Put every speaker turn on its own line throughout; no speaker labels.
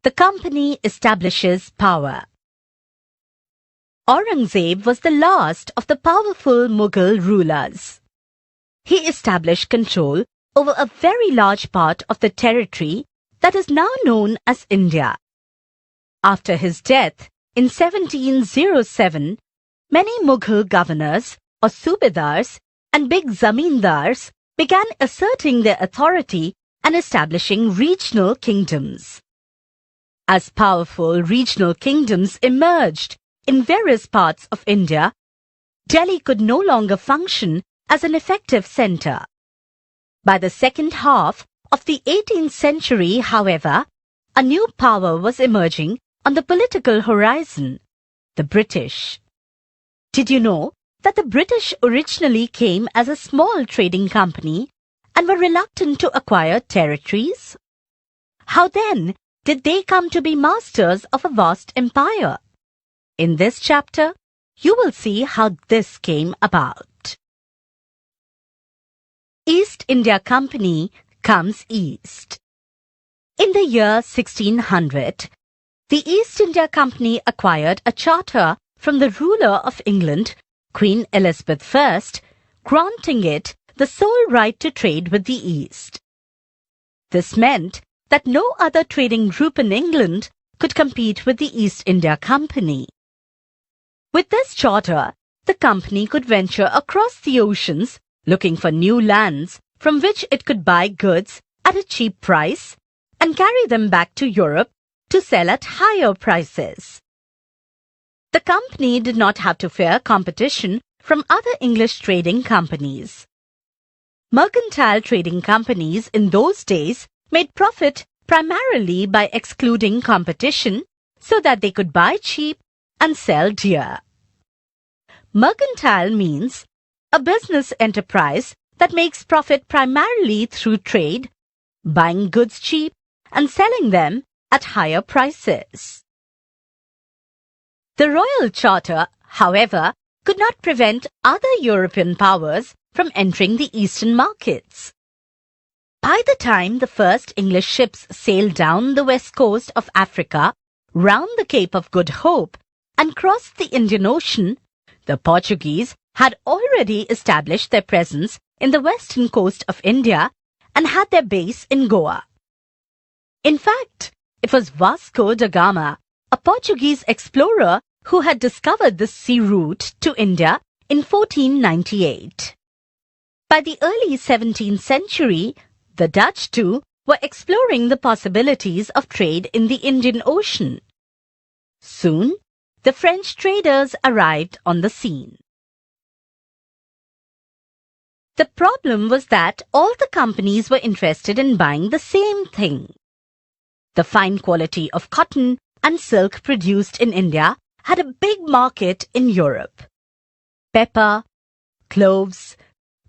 The company establishes power. Aurangzeb was the last of the powerful Mughal rulers. He established control over a very large part of the territory that is now known as India. After his death in 1707, many Mughal governors or subedars and big zamindars began asserting their authority and establishing regional kingdoms. As powerful regional kingdoms emerged in various parts of India, Delhi could no longer function as an effective center. By the second half of the 18th century, however, a new power was emerging on the political horizon, the British. Did you know that the British originally came as a small trading company and were reluctant to acquire territories? How then did they come to be masters of a vast empire? In this chapter, you will see how this came about. East India Company comes east. In the year 1600, the East India Company acquired a charter from the ruler of England, Queen Elizabeth I, granting it the sole right to trade with the East. This meant that no other trading group in England could compete with the East India Company. With this charter, the company could venture across the oceans looking for new lands from which it could buy goods at a cheap price and carry them back to Europe to sell at higher prices. The company did not have to fear competition from other English trading companies. Mercantile trading companies in those days made profit primarily by excluding competition so that they could buy cheap and sell dear. Mercantile means a business enterprise that makes profit primarily through trade, buying goods cheap and selling them at higher prices. The Royal Charter, however, could not prevent other European powers from entering the eastern markets. By the time the first English ships sailed down the west coast of Africa, round the Cape of Good Hope, and crossed the Indian Ocean, the Portuguese had already established their presence in the western coast of India and had their base in Goa. In fact, it was Vasco da Gama, a Portuguese explorer, who had discovered this sea route to India in 1498. By the early 17th century, the Dutch too were exploring the possibilities of trade in the Indian Ocean. Soon, the French traders arrived on the scene. The problem was that all the companies were interested in buying the same thing. The fine quality of cotton and silk produced in India had a big market in Europe. Pepper, cloves,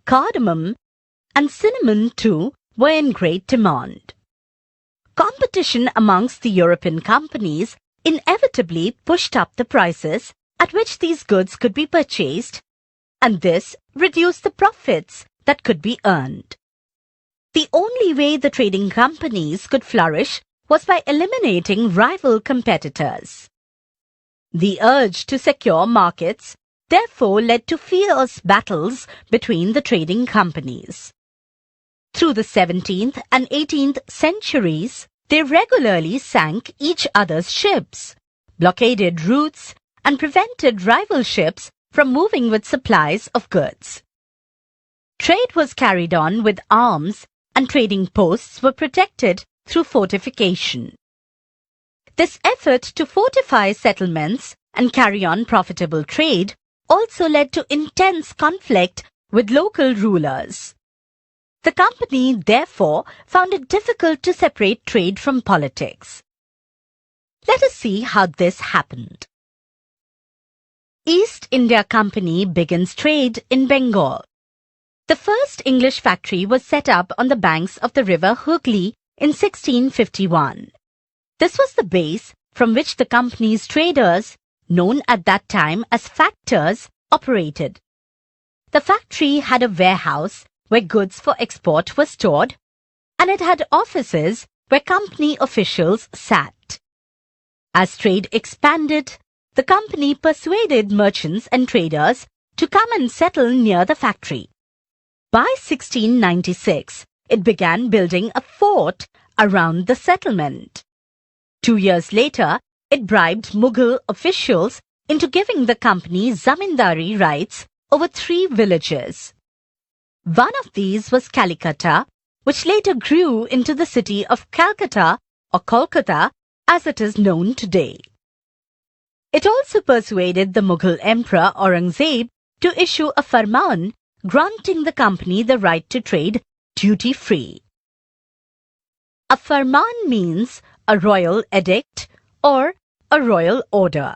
cardamom, and cinnamon too were in great demand. Competition amongst the European companies inevitably pushed up the prices at which these goods could be purchased, and this reduced the profits that could be earned. The only way the trading companies could flourish was by eliminating rival competitors. The urge to secure markets therefore led to fierce battles between the trading companies. Through the 17th and 18th centuries, they regularly sank each other's ships, blockaded routes, and prevented rival ships from moving with supplies of goods. Trade was carried on with arms, and trading posts were protected through fortification. This effort to fortify settlements and carry on profitable trade also led to intense conflict with local rulers. The company, therefore, found it difficult to separate trade from politics. Let us see how this happened. East India Company begins trade in Bengal. The first English factory was set up on the banks of the river Hooghly in 1651. This was the base from which the company's traders, known at that time as factors, operated. The factory had a warehouse where goods for export were stored, and it had offices where company officials sat. As trade expanded, the company persuaded merchants and traders to come and settle near the factory. By 1696, it began building a fort around the settlement. 2 years later, it bribed Mughal officials into giving the company zamindari rights over 3 villages. One of these was Calicut, which later grew into the city of Calcutta or Kolkata as it is known today. It also persuaded the Mughal Emperor Aurangzeb to issue a farman granting the company the right to trade duty-free. A farman means a royal edict or a royal order.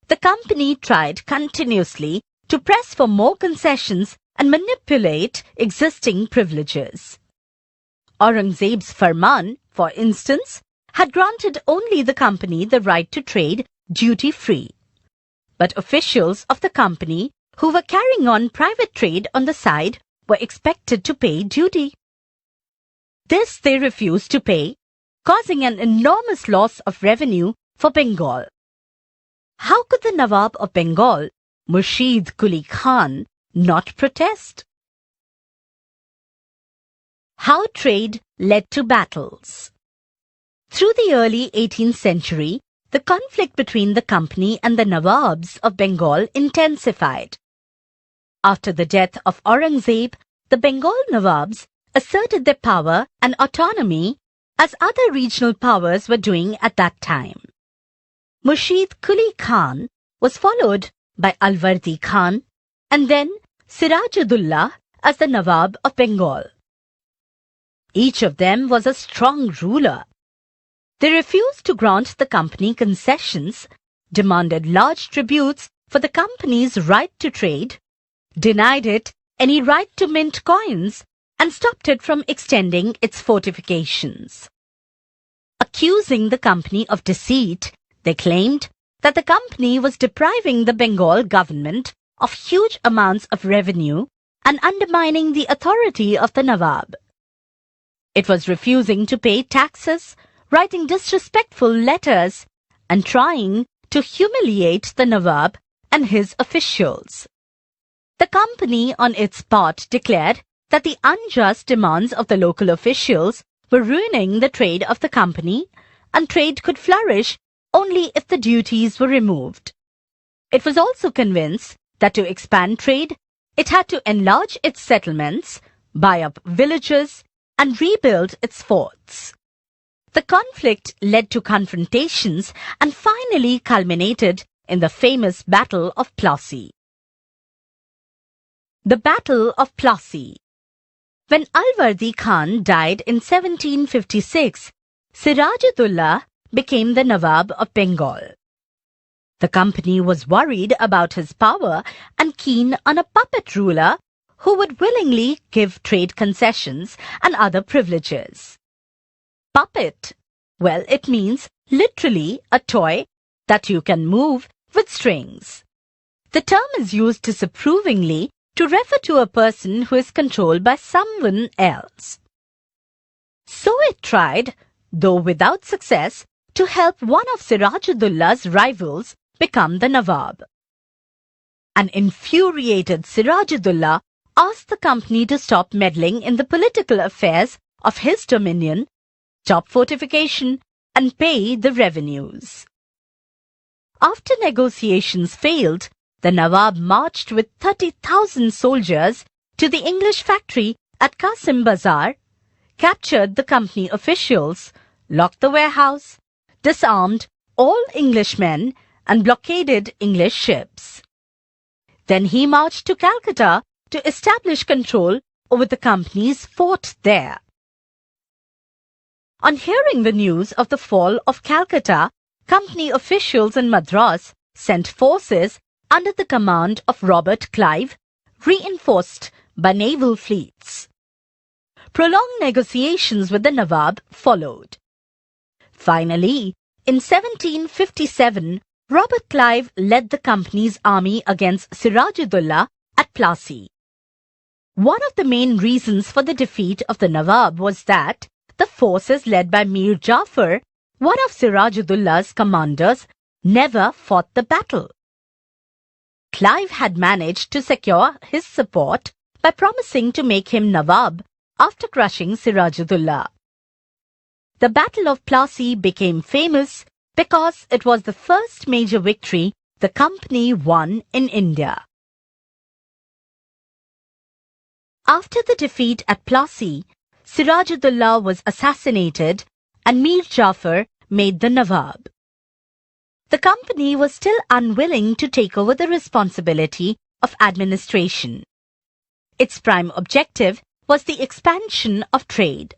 The company tried continuously to press for more concessions and manipulate existing privileges. Aurangzeb's farman, for instance, had granted only the company the right to trade duty-free. But officials of the company who were carrying on private trade on the side were expected to pay duty. This they refused to pay, causing an enormous loss of revenue for Bengal. How could the Nawab of Bengal, Murshid Quli Khan, not protest? How trade led to battles. Through the early 18th century, the conflict between the company and the Nawabs of Bengal intensified. After the death of Aurangzeb, the Bengal Nawabs asserted their power and autonomy as other regional powers were doing at that time. Murshid Quli Khan was followed by Alwardi Khan and then Sirajudullah as the Nawab of Bengal. Each of them was a strong ruler. They refused to grant the company concessions, demanded large tributes for the company's right to trade, denied it any right to mint coins, and stopped it from extending its fortifications. Accusing the company of deceit, they claimed that the company was depriving the Bengal government of huge amounts of revenue and undermining the authority of the Nawab. It was refusing to pay taxes, writing disrespectful letters, and trying to humiliate the Nawab and his officials. The company, on its part, declared that the unjust demands of the local officials were ruining the trade of the company, and trade could flourish only if the duties were removed. It was also convinced that to expand trade, it had to enlarge its settlements, buy up villages, and rebuild its forts. The conflict led to confrontations and finally culminated in the famous Battle of Plassey. The Battle of Plassey. When Alwardi Khan died in 1756, Sirajudullah became the Nawab of Bengal. The company was worried about his power and keen on a puppet ruler who would willingly give trade concessions and other privileges. Puppet, well, it means literally a toy that you can move with strings. The term is used disapprovingly to refer to a person who is controlled by someone else. So it tried, though without success, to help one of Sirajuddaullah's rivals become the Nawab. An infuriated Sirajuddaullah asked the company to stop meddling in the political affairs of his dominion, stop fortification, and pay the revenues. After negotiations failed, the Nawab marched with 30,000 soldiers to the English factory at Qasim Bazar, captured the company officials, locked the warehouse, disarmed all Englishmen, and blockaded English ships. Then he marched to Calcutta to establish control over the company's fort there. On hearing the news of the fall of Calcutta, company officials in Madras sent forces under the command of Robert Clive, reinforced by naval fleets. Prolonged negotiations with the Nawab followed. Finally, in 1757, Robert Clive led the company's army against Sirajuddaullah at Plassey. One of the main reasons for the defeat of the Nawab was that the forces led by Mir Jafar one of Sirajuddaullah's commanders, never fought the battle. Clive had managed to secure his support by promising to make him Nawab after crushing Sirajuddaulah. The Battle of Plassey became famous because it was the first major victory the company won in India. After the defeat at Plassey, Sirajuddaulah was assassinated and Mir Jafar made the Nawab. The company was still unwilling to take over the responsibility of administration. Its prime objective was the expansion of trade.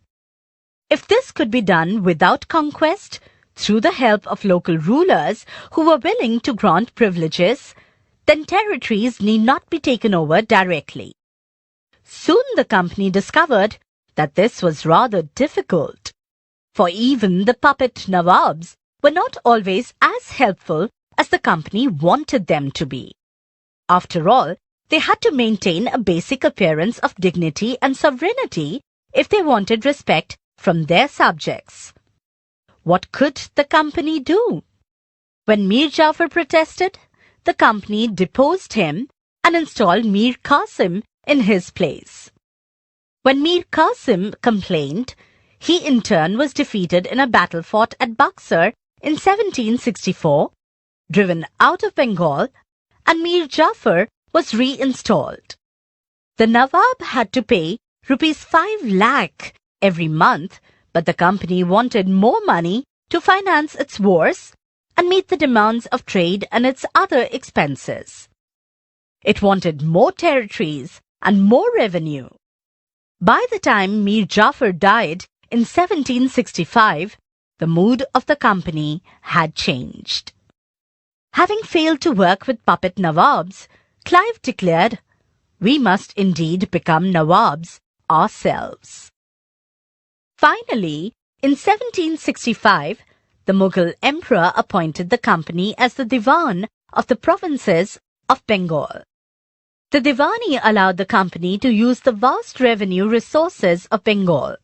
If this could be done without conquest, through the help of local rulers who were willing to grant privileges, then territories need not be taken over directly. Soon the company discovered that this was rather difficult, for even the puppet Nawabs were not always as helpful as the company wanted them to be. After all, they had to maintain a basic appearance of dignity and sovereignty if they wanted respect from their subjects. What could the company do? When Mir Jafar protested, the company deposed him and installed Mir Qasim in his place. When Mir Qasim complained, he in turn was defeated in a battle fought at Buxar in 1764, driven out of Bengal, and Mir Jafar was reinstalled. The Nawab had to pay rupees 5 lakh every month, but the company wanted more money to finance its wars and meet the demands of trade and its other expenses. It wanted more territories and more revenue. By the time Mir Jafar died in 1765, the mood of the company had changed. Having failed to work with puppet Nawabs, Clive declared, "We must indeed become Nawabs ourselves." Finally, in 1765, the Mughal emperor appointed the company as the Diwan of the provinces of Bengal. The Diwani allowed the company to use the vast revenue resources of Bengal.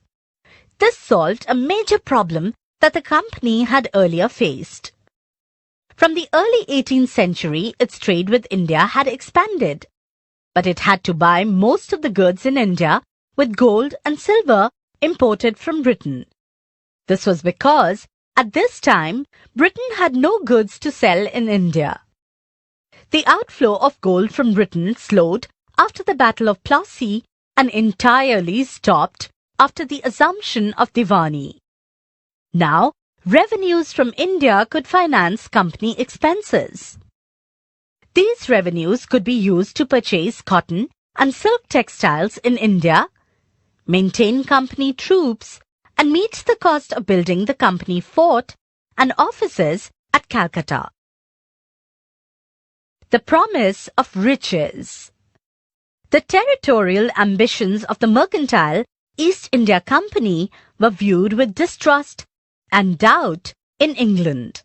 This solved a major problem that the company had earlier faced. From the early 18th century, its trade with India had expanded, but it had to buy most of the goods in India with gold and silver imported from Britain. This was because, at this time, Britain had no goods to sell in India. The outflow of gold from Britain slowed after the Battle of Plassey and entirely stopped after the assumption of Diwani. Now, revenues from India could finance company expenses. These revenues could be used to purchase cotton and silk textiles in India, maintain company troops, and meet the cost of building the company fort and offices at Calcutta. The promise of riches. The territorial ambitions of the mercantile East India Company were viewed with distrust and doubt in England.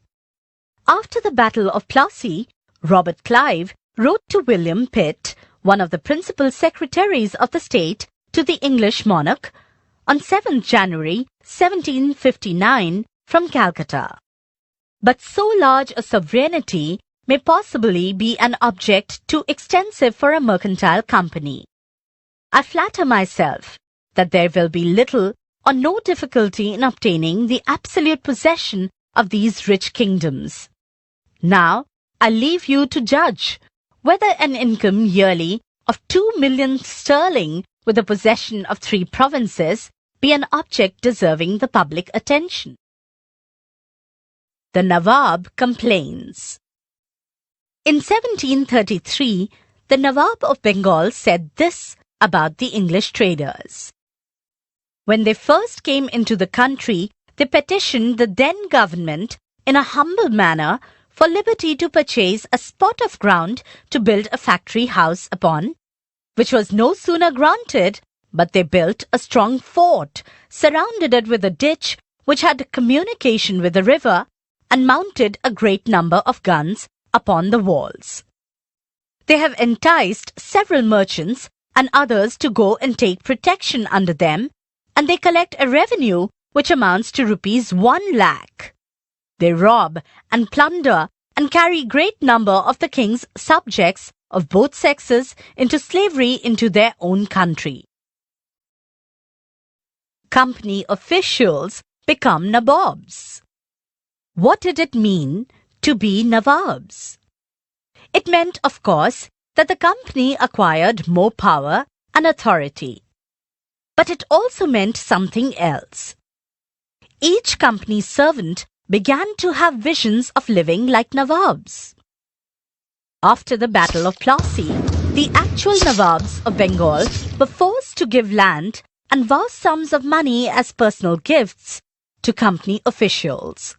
After the Battle of Plassey, Robert Clive wrote to William Pitt, one of the principal secretaries of the state to the English monarch, on 7th January 1759 from Calcutta. But so large a sovereignty may possibly be an object too extensive for a mercantile company. I flatter myself that there will be little or no difficulty in obtaining the absolute possession of these rich kingdoms. Now, I leave you to judge whether an income yearly of 2 million sterling with the possession of 3 provinces be an object deserving the public attention. The Nawab complains. In 1733, the Nawab of Bengal said this about the English traders. When they first came into the country, they petitioned the then government in a humble manner for liberty to purchase a spot of ground to build a factory house upon, which was no sooner granted, but they built a strong fort, surrounded it with a ditch which had communication with the river, and mounted a great number of guns upon the walls. They have enticed several merchants and others to go and take protection under them, and they collect a revenue which amounts to rupees 1 lakh. They rob and plunder and carry great number of the king's subjects of both sexes into slavery into their own country. Company officials become nabobs. What did it mean to be nawabs? It meant, of course, that the company acquired more power and authority. But it also meant something else. Each company's servant began to have visions of living like nawabs. After the Battle of Plassey, the actual Nawabs of Bengal were forced to give land and vast sums of money as personal gifts to company officials.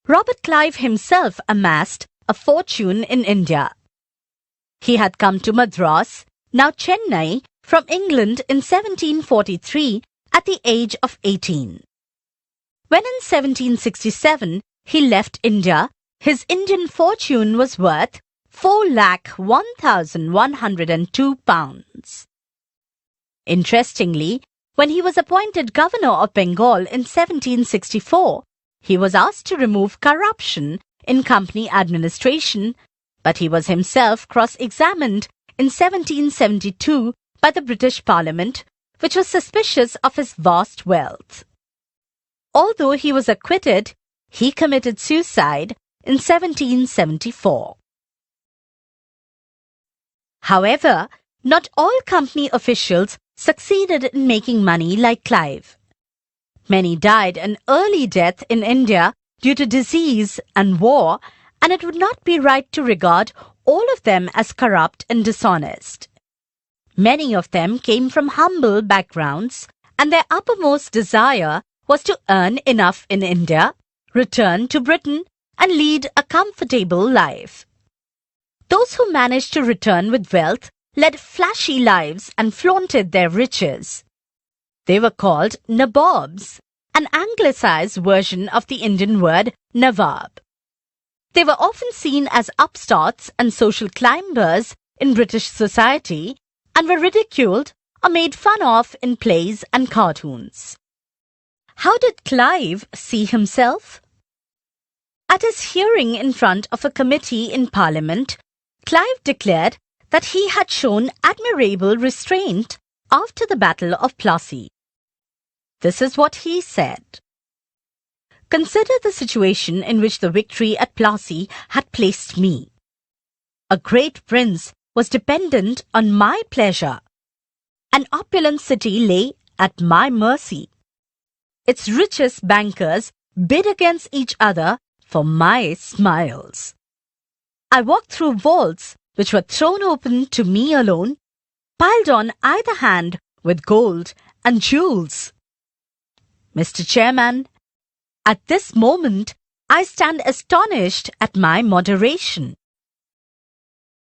Robert Clive himself amassed a fortune in India. He had come to Madras, now Chennai, from England in 1743 at the age of 18. When in 1767 he left India, his Indian fortune was worth £4,0102. Interestingly, when he was appointed Governor of Bengal in 1764, he was asked to remove corruption in company administration, but he was himself cross-examined in 1772 by the British Parliament, which was suspicious of his vast wealth. Although he was acquitted, he committed suicide in 1774. However, not all company officials succeeded in making money like Clive. Many died an early death in India due to disease and war, and it would not be right to regard all of them as corrupt and dishonest. Many of them came from humble backgrounds, and their uppermost desire was to earn enough in India, return to Britain, and lead a comfortable life. Those who managed to return with wealth led flashy lives and flaunted their riches. They were called nabobs, an anglicized version of the Indian word Nawab. They were often seen as upstarts and social climbers in British society and were ridiculed or made fun of in plays and cartoons. How did Clive see himself? At his hearing in front of a committee in Parliament, Clive declared that he had shown admirable restraint after the Battle of Plassey. This is what he said. Consider the situation in which the victory at Plassey had placed me. A great prince was dependent on my pleasure. An opulent city lay at my mercy. Its richest bankers bid against each other for my smiles. I walked through vaults which were thrown open to me alone, piled on either hand with gold and jewels. Mr. Chairman, at this moment I stand astonished at my moderation.